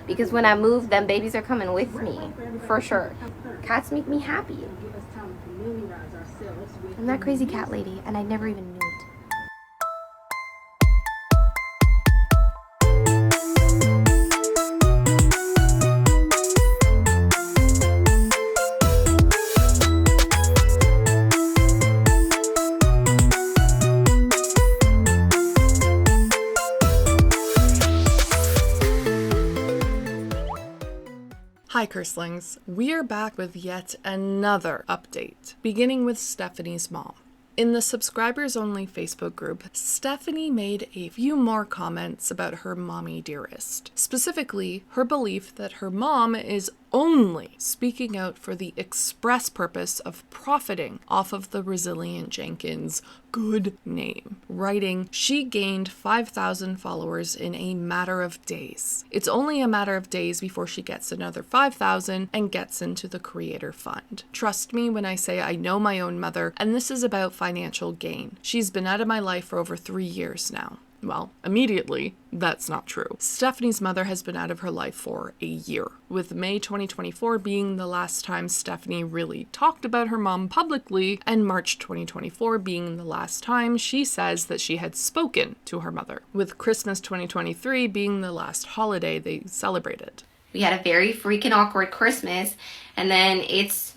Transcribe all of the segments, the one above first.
because when I move, them babies are coming with me, for sure. Cats make me happy. I'm that crazy cat lady, and I never even knew it. Hi Curslings, we are back with yet another update, beginning with Stephanie's mom. In the subscribers-only Facebook group, Stephanie made a few more comments about her mommy dearest. Specifically, her belief that her mom is only speaking out for the express purpose of profiting off of the Resilient Jenkins good name, writing, "She gained 5,000 followers in a matter of days. It's only a matter of days before she gets another 5,000 and gets into the creator fund. Trust me when I say I know my own mother, and this is about financial gain. She's been out of my life for over 3 years now." Well, immediately, that's not true. Stephanie's mother has been out of her life for a year, with May 2024 being the last time Stephanie really talked about her mom publicly, and March 2024 being the last time she says that she had spoken to her mother, with Christmas 2023 being the last holiday they celebrated. We had a very freaking awkward Christmas, and then it's,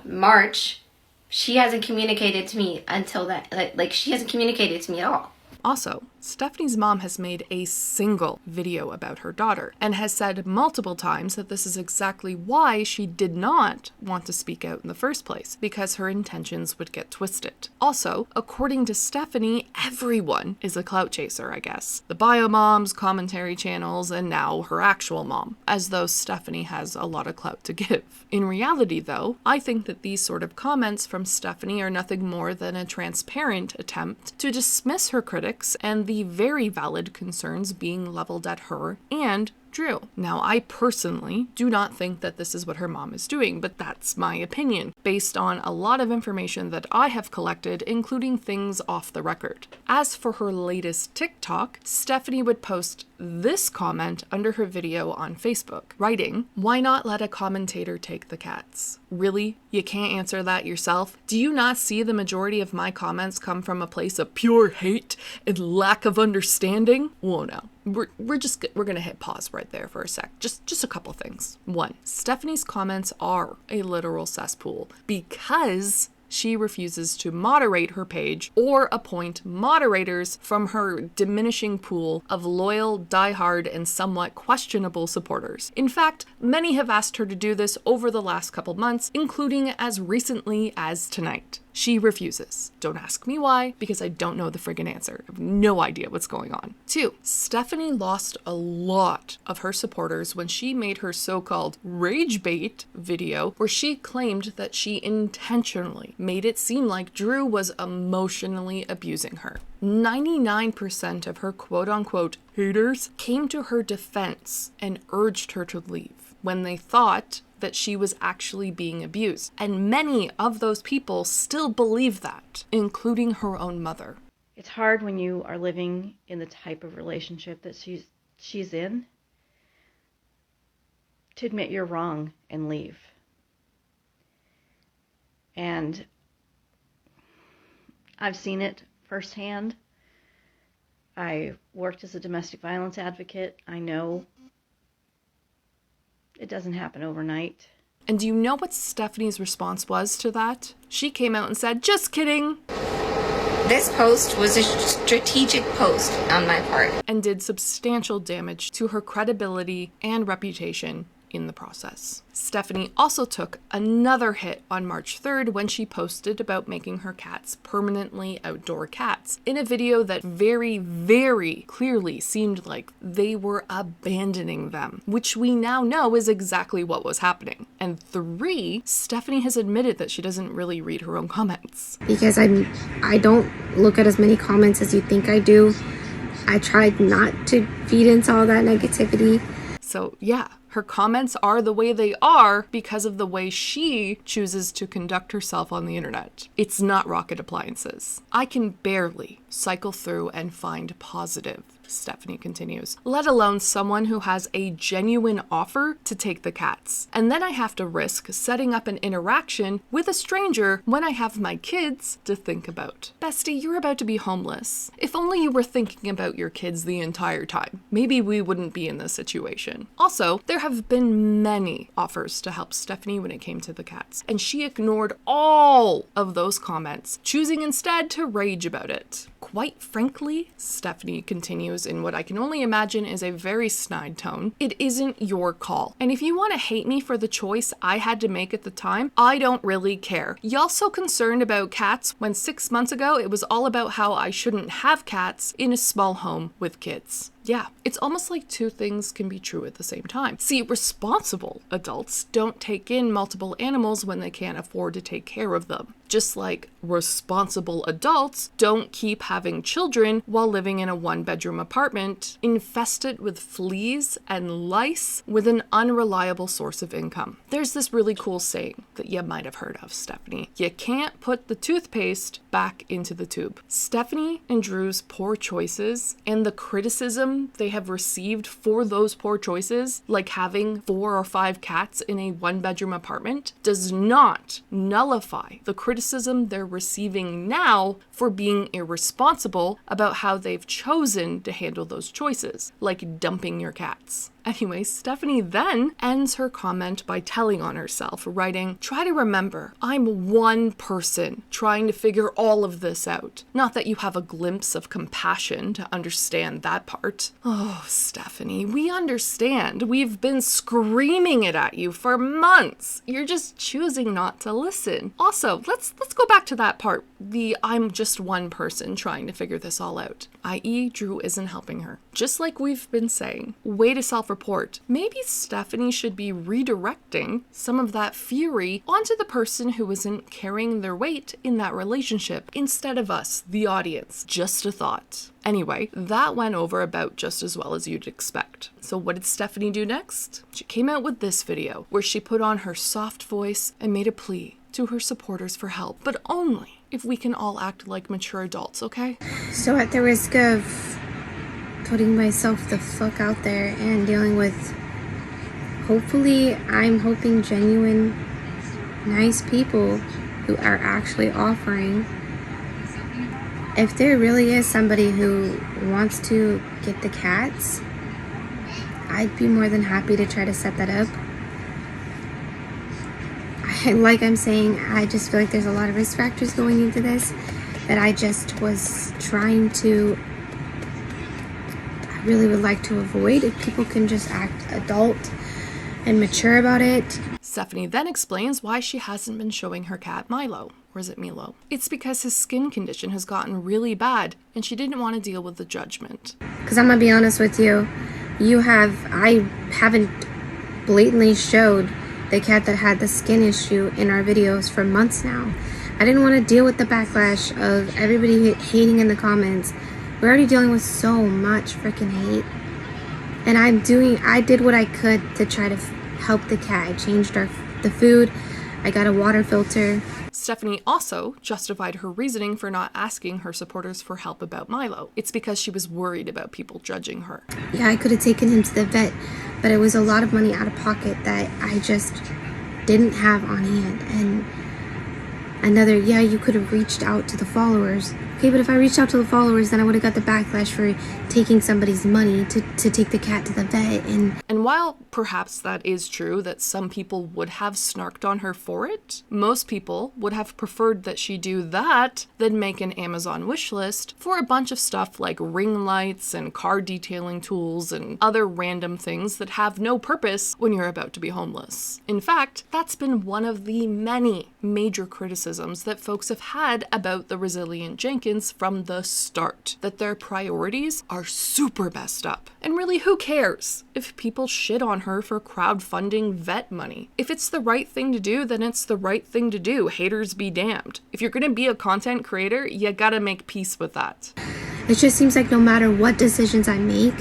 March. She hasn't communicated to me until that, like she hasn't communicated to me at all. Also, Stephanie's mom has made a single video about her daughter and has said multiple times that this is exactly why she did not want to speak out in the first place, because her intentions would get twisted. Also, according to Stephanie, everyone is a clout chaser, I guess. The bio moms, commentary channels, and now her actual mom, as though Stephanie has a lot of clout to give. In reality, though, I think that these sort of comments from Stephanie are nothing more than a transparent attempt to dismiss her critics and the very valid concerns being leveled at her and Drew. Now, I personally do not think that this is what her mom is doing, but that's my opinion, based on a lot of information that I have collected, including things off the record. As for her latest TikTok, Stephanie would post this comment under her video on Facebook, writing, "Why not let a commentator take the cats? Really? You can't answer that yourself? Do you not see the majority of my comments come from a place of pure hate and lack of understanding?" Well, no. We're gonna hit pause right there for a sec. Just a couple things. 1, Stephanie's comments are a literal cesspool because she refuses to moderate her page or appoint moderators from her diminishing pool of loyal, diehard, and somewhat questionable supporters. In fact, many have asked her to do this over the last couple months, including as recently as tonight. She refuses. Don't ask me why, because I don't know the friggin' answer. I have no idea what's going on. 2, Stephanie lost a lot of her supporters when she made her so-called rage bait video, where she claimed that she intentionally made it seem like Drew was emotionally abusing her. 99% of her quote-unquote haters came to her defense and urged her to leave when they thought that she was actually being abused. And many of those people still believe that, including her own mother. It's hard when you are living in the type of relationship that she's in to admit you're wrong and leave. And I've seen it firsthand. I worked as a domestic violence advocate. I know it doesn't happen overnight. And do you know what Stephanie's response was to that? She came out and said, "Just kidding." This post was a strategic post on my part. And did substantial damage to her credibility and reputation in the process. Stephanie also took another hit on March 3rd when she posted about making her cats permanently outdoor cats in a video that very, very clearly seemed like they were abandoning them, which we now know is exactly what was happening. And 3, Stephanie has admitted that she doesn't really read her own comments. Because I don't look at as many comments as you think I do. I tried not to feed into all that negativity. So yeah, her comments are the way they are because of the way she chooses to conduct herself on the internet. It's not rocket appliances. I can barely cycle through and find positive Stephanie continues, let alone someone who has a genuine offer to take the cats. And then I have to risk setting up an interaction with a stranger when I have my kids to think about. Bestie, you're about to be homeless. If only you were thinking about your kids the entire time. Maybe we wouldn't be in this situation. Also, there have been many offers to help Stephanie when it came to the cats, and she ignored all of those comments, choosing instead to rage about it. Quite frankly, Stephanie continues in what I can only imagine is a very snide tone, it isn't your call. And if you want to hate me for the choice I had to make at the time, I don't really care. Y'all so concerned about cats when 6 months ago it was all about how I shouldn't have cats in a small home with kids. Yeah, it's almost like two things can be true at the same time. See, responsible adults don't take in multiple animals when they can't afford to take care of them. Just like responsible adults don't keep having children while living in a one-bedroom apartment infested with fleas and lice with an unreliable source of income. There's this really cool saying that you might have heard of, Stephanie. You can't put the toothpaste back into the tube. Stephanie and Drew's poor choices and the criticism they have received for those poor choices, like having 4 or 5 cats in a one-bedroom apartment, does not nullify the criticism they're receiving now for being irresponsible about how they've chosen to handle those choices, like dumping your cats. Anyway, Stephanie then ends her comment by telling on herself, writing, try to remember, I'm one person trying to figure all of this out. Not that you have a glimpse of compassion to understand that part. Oh, Stephanie, we understand. We've been screaming it at you for months. You're just choosing not to listen. Also, let's go back to that part. The I'm just one person trying to figure this all out. I.e., Drew isn't helping her. Just like we've been saying, way to self-report. Maybe Stephanie should be redirecting some of that fury onto the person who isn't carrying their weight in that relationship instead of us, the audience. Just a thought. Anyway, that went over about just as well as you'd expect. So what did Stephanie do next? She came out with this video where she put on her soft voice and made a plea to her supporters for help, but only if we can all act like mature adults, okay? So at the risk of putting myself the fuck out there and dealing with, hopefully, I'm hoping genuine, nice people who are actually offering. If there really is somebody who wants to get the cats, I'd be more than happy to try to set that up. Like I'm saying, I just feel like there's a lot of risk factors going into this that I just was trying to, I really would like to avoid. If people can just act adult and mature about it. Stephanie then explains why she hasn't been showing her cat Milo. Or is it Milo? It's because his skin condition has gotten really bad and she didn't want to deal with the judgment. Because I'm going to be honest with you, I haven't blatantly showed the cat that had the skin issue in our videos for months now. I didn't want to deal with the backlash of everybody hating in the comments. We're already dealing with so much freaking hate. And I did what I could to try to help the cat. I changed the food. I got a water filter. Stephanie also justified her reasoning for not asking her supporters for help about Milo. It's because she was worried about people judging her. Yeah, I could have taken him to the vet, but it was a lot of money out of pocket that I just didn't have on hand. And you could have reached out to the followers. Okay, but if I reached out to the followers, then I would have got the backlash for taking somebody's money to take the cat to the vet. And while perhaps that is true that some people would have snarked on her for it, most people would have preferred that she do that than make an Amazon wish list for a bunch of stuff like ring lights and car detailing tools and other random things that have no purpose when you're about to be homeless. In fact, that's been one of the many major criticisms that folks have had about the Resilient Jenkins from the start, that their priorities are super messed up. And really, who cares if people shit on her for crowdfunding vet money? If it's the right thing to do, then it's the right thing to do. Haters be damned. If you're gonna be a content creator, you gotta make peace with that. It just seems like no matter what decisions I make,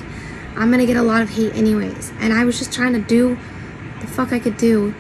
I'm gonna get a lot of hate anyways. And I was just trying to do the fuck I could do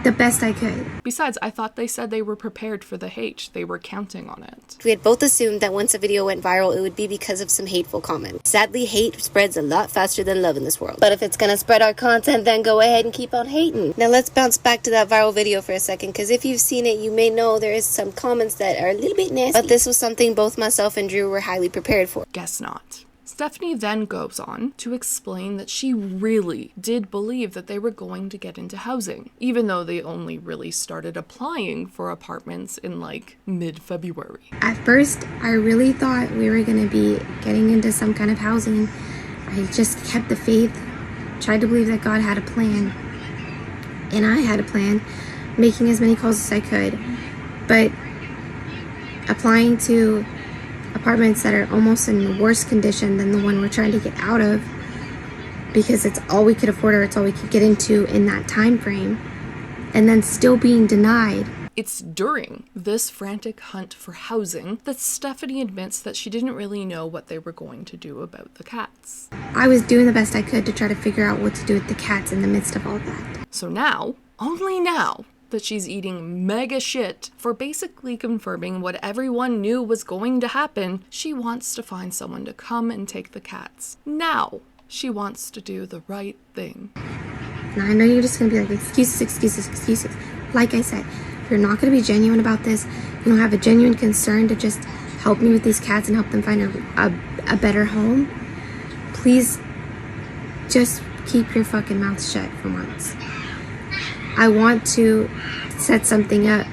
the best I could. Besides, I thought they said they were prepared for the hate. They were counting on it. We had both assumed that once a video went viral, it would be because of some hateful comments. Sadly, hate spreads a lot faster than love in this world. But if it's gonna spread our content, then go ahead and keep on hating. Now let's bounce back to that viral video for a second, because if you've seen it, you may know there is some comments that are a little bit nasty. But this was something both myself and Drew were highly prepared for. Guess not. Stephanie then goes on to explain that she really did believe that they were going to get into housing, even though they only really started applying for apartments in like mid-February. At first, I really thought we were going to be getting into some kind of housing. I just kept the faith, tried to believe that God had a plan, and I had a plan, making as many calls as I could. But applying to apartments that are almost in worse condition than the one we're trying to get out of, because it's all we could afford or it's all we could get into in that time frame, and then still being denied. It's during this frantic hunt for housing that Stephanie admits that she didn't really know what they were going to do about the cats. I was doing the best I could to try to figure out what to do with the cats in the midst of all that. So now, only now, that she's eating mega shit for basically confirming what everyone knew was going to happen, she wants to find someone to come and take the cats. Now, she wants to do the right thing. Now I know you're just going to be like, excuses, excuses, excuses. Like I said, if you're not going to be genuine about this, you don't have a genuine concern to just help me with these cats and help them find a better home, please just keep your fucking mouth shut for once. I want to set something up,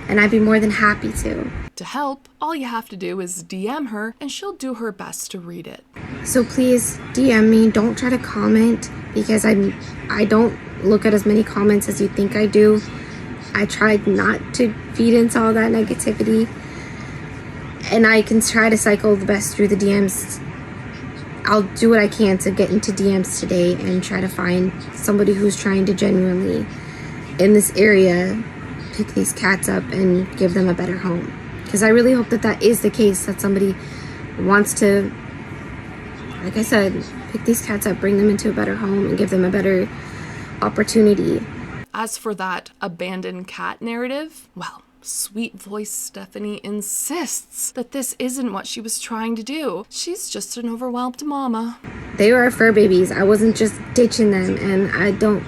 and I'd be more than happy to. To help, all you have to do is DM her, and she'll do her best to read it. So please DM me. Don't try to comment, because I don't look at as many comments as you think I do. I tried not to feed into all that negativity, and I can try to cycle the best through the DMs. I'll do what I can to get into DMs today and try to find somebody who's trying to genuinely, in this area, pick these cats up and give them a better home. Because I really hope that that is the case, that somebody wants to, like I said, pick these cats up, bring them into a better home, and give them a better opportunity. As for that abandoned cat narrative, well, sweet voice Stephanie insists that this isn't what she was trying to do. She's just an overwhelmed mama. They were fur babies. I wasn't just ditching them, and I don't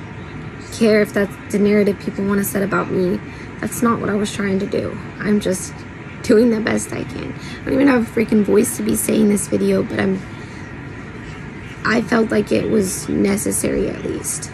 care if that's the narrative people want to set about me. That's not what I was trying to do. I'm just doing the best I can. I don't even have a freaking voice to be saying this video, but I felt like it was necessary at least.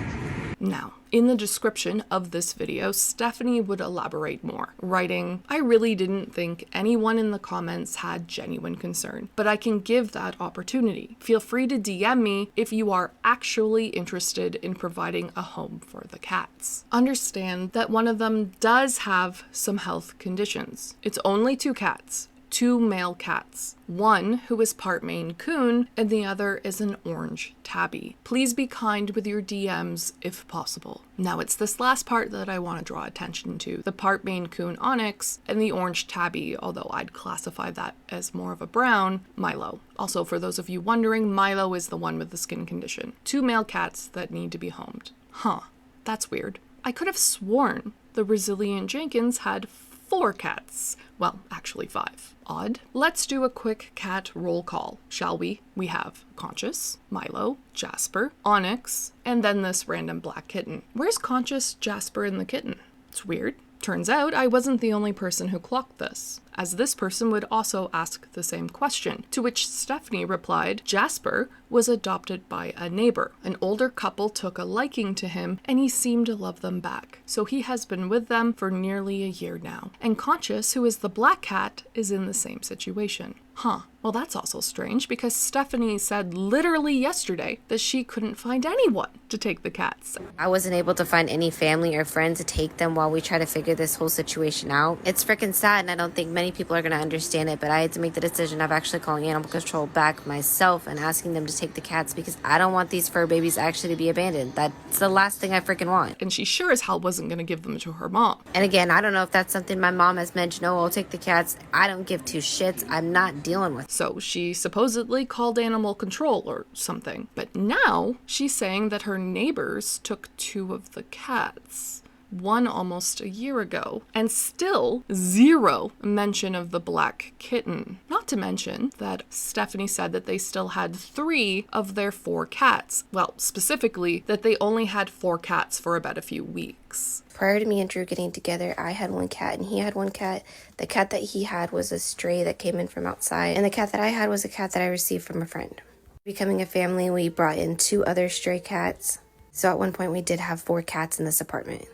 Now, in the description of this video, Stephanie would elaborate more, writing, "I really didn't think anyone in the comments had genuine concern, but I can give that opportunity. Feel free to DM me if you are actually interested in providing a home for the cats. Understand that one of them does have some health conditions. It's only 2 cats. 2 male cats, one who is part Maine Coon and the other is an orange tabby. Please be kind with your DMs if possible." Now it's this last part that I want to draw attention to, the part Maine Coon onyx and the orange tabby, although I'd classify that as more of a brown, Milo. Also, for those of you wondering, Milo is the one with the skin condition. 2 male cats that need to be homed. Huh, that's weird. I could have sworn the Resilient Jenkins had 4 cats. Well, actually 5. Odd. Let's do a quick cat roll call, shall we? We have Conscious, Milo, Jasper, Onyx, and then this random black kitten. Where's Conscious, Jasper, and the kitten? It's weird. Turns out I wasn't the only person who clocked this, as this person would also ask the same question, to which Stephanie replied, Jasper was adopted by a neighbor. An older couple took a liking to him and he seemed to love them back, so he has been with them for nearly a year now. And Conscious, who is the black cat, is in the same situation. Huh. Well, that's also strange because Stephanie said literally yesterday that she couldn't find anyone to take the cats. I wasn't able to find any family or friends to take them while we try to figure this whole situation out. It's freaking sad, and I don't think many people are going to understand it, but I had to make the decision of actually calling animal control back myself and asking them to take the cats because I don't want these fur babies actually to be abandoned. That's the last thing I freaking want. And she sure as hell wasn't going to give them to her mom. And again, I don't know if that's something my mom has mentioned. Oh, I'll take the cats. I don't give 2 shits. I'm not dealing with it. So she supposedly called animal control or something. But now she's saying that her neighbors took 2 of the cats. one almost a year ago, and still zero mention of the black kitten. Not to mention that Stephanie said that they still had 3 of their 4 cats. Well, specifically, that they only had 4 cats for about a few weeks. Prior to me and Drew getting together, I had 1 cat and he had 1 cat. The cat that he had was a stray that came in from outside, and the cat that I had was a cat that I received from a friend. Becoming a family, we brought in 2 other stray cats. So at one point we did have 4 cats in this apartment.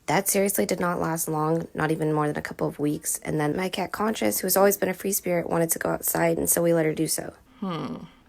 That seriously did not last long, not even more than a couple of weeks. And then my cat Conscious, who has always been a free spirit, wanted to go outside, and so we let her do so.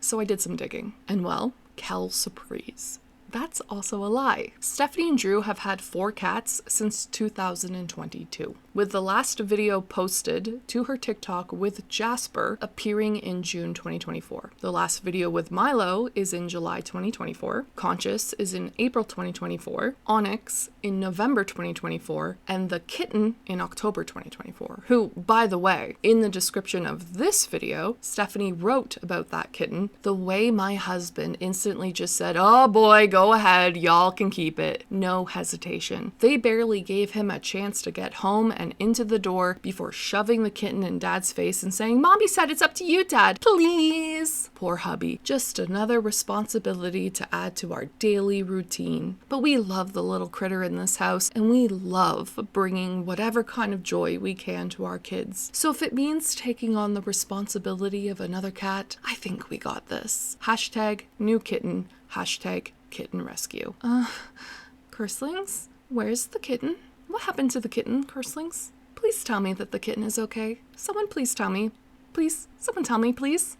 So I did some digging. And well, quelle surprise. That's also a lie. Stephanie and Drew have had 4 cats since 2022, with the last video posted to her TikTok with Jasper appearing in June 2024. The last video with Milo is in July 2024, Conscious is in April 2024, Onyx in November 2024, and the kitten in October 2024, who, by the way, in the description of this video, Stephanie wrote about that kitten the way my husband instantly just said, "Oh boy, go ahead, y'all can keep it." No hesitation. They barely gave him a chance to get home and into the door before shoving the kitten in Dad's face and saying, "Mommy said it's up to you, Dad, please." Poor hubby. Just another responsibility to add to our daily routine. But we love the little critter in this house, and we love bringing whatever kind of joy we can to our kids. So if it means taking on the responsibility of another cat, I think we got this. Hashtag new kitten. Hashtag kitten rescue. Curslings? Where's the kitten? What happened to the kitten, Curslings? Please tell me that the kitten is okay. Someone please tell me. Please, someone tell me, please.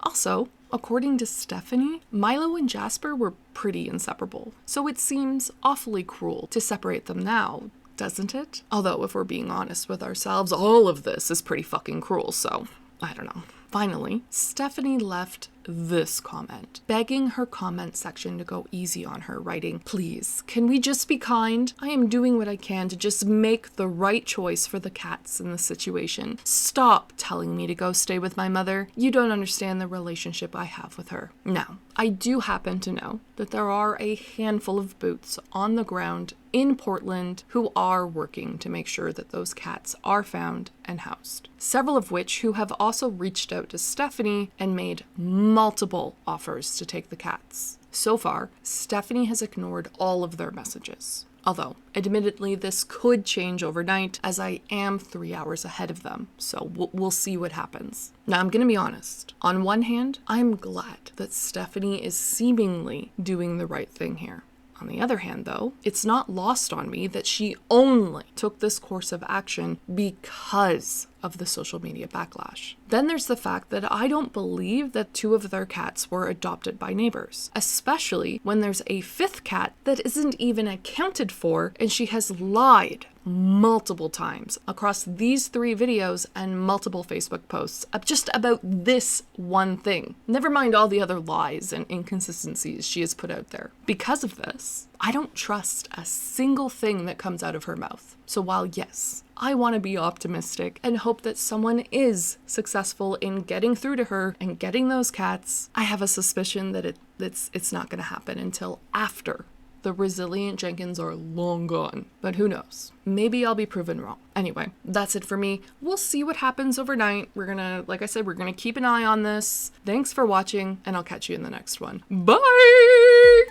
Also, according to Stephanie, Milo and Jasper were pretty inseparable, so it seems awfully cruel to separate them now, doesn't it? Although, if we're being honest with ourselves, all of this is pretty fucking cruel, so I don't know. Finally, Stephanie left this comment, begging her comment section to go easy on her, writing, "Please, can we just be kind? I am doing what I can to just make the right choice for the cats in this situation. Stop telling me to go stay with my mother. You don't understand the relationship I have with her." Now, I do happen to know that there are a handful of boots on the ground in Portland who are working to make sure that those cats are found and housed. Several of which who have also reached out to Stephanie and made multiple offers to take the cats. So far, Stephanie has ignored all of their messages. Although, admittedly, this could change overnight as I am 3 hours ahead of them, so we'll see what happens. Now, I'm gonna be honest. On one hand, I'm glad that Stephanie is seemingly doing the right thing here. On the other hand, though, it's not lost on me that she only took this course of action because of the social media backlash. Then there's the fact that I don't believe that 2 of their cats were adopted by neighbors, especially when there's a 5th cat that isn't even accounted for, and she has lied multiple times across these 3 videos and multiple Facebook posts just about this one thing. Never mind all the other lies and inconsistencies she has put out there. Because of this, I don't trust a single thing that comes out of her mouth. So while yes, I want to be optimistic and hope that someone is successful in getting through to her and getting those cats, I have a suspicion that it's not going to happen until after the Resilient Jenkins are long gone. But who knows? Maybe I'll be proven wrong. Anyway, that's it for me. We'll see what happens overnight. We're gonna, like I said, we're gonna keep an eye on this. Thanks for watching, and I'll catch you in the next one. Bye!